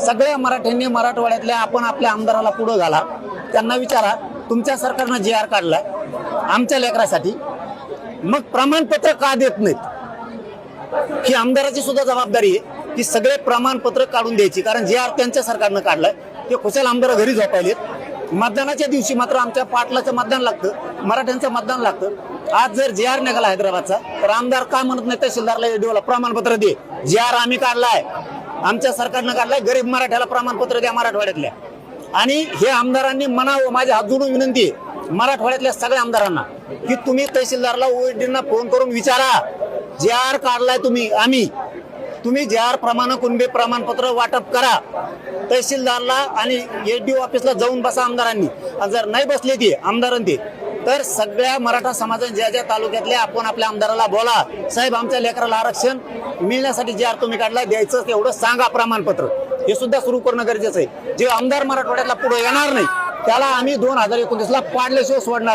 सगळ्या मराठ्यांनी मराठवाड्यातल्या आपण आपल्या आमदाराला पुढे घाला, त्यांना विचारा तुमच्या सरकारनं JR काढलाय आमच्या लेकरासाठी, मग प्रमाणपत्र का देत नाहीत? ही आमदाराची सुद्धा जबाबदारी आहे की सगळे प्रमाणपत्र काढून द्यायची, कारण JR त्यांच्या सरकारनं काढलाय ते खुशाल आमदार घरी झोपायलेत। मतदानाच्या दिवशी मात्र आमच्या पाटलाचं मतदान लागतं, मराठ्यांचं मतदान लागतं। आज जर JR निघाला हैदराबादचा तर आमदार काय म्हणत नाही तहसीलदारला EDOला प्रमाणपत्र दे, JR आम्ही काढलाय, आमच्या सरकारनं काढलाय, गरीब मराठ्याला प्रमाणपत्र द्या मराठवाड्यातल्या। आणि हे आमदारांनी म्हणावं, माझ्या हात जोडून विनंती आहे मराठवाड्यातल्या सगळ्या आमदारांना की तुम्ही तहसीलदारला OEDना फोन करून विचारा, JR काढलाय तुम्ही JR प्रमाणे कुणबी प्रमाणपत्र वाटप करा तहसीलदारला आणि EDO ऑफिसला जाऊन बसा आमदारांनी। जर नाही बसले ते आमदारांनी तर सगळ्या मराठा समाजाने ज्या ज्या तालुक्यातल्या आपण आपल्या आमदाराला बोला, साहेब आमच्या लेकराला आरक्षण मिळण्यासाठी JR तुम्ही काढला द्यायचं तेवढं सांगा प्रमाणपत्र, हे सुद्धा सुरू करणं गरजेचं आहे। जे आमदार मराठवाड्यातला पुढे येणार नाही त्याला आम्ही 2029ला पाडल्याशिवाय सोडणार।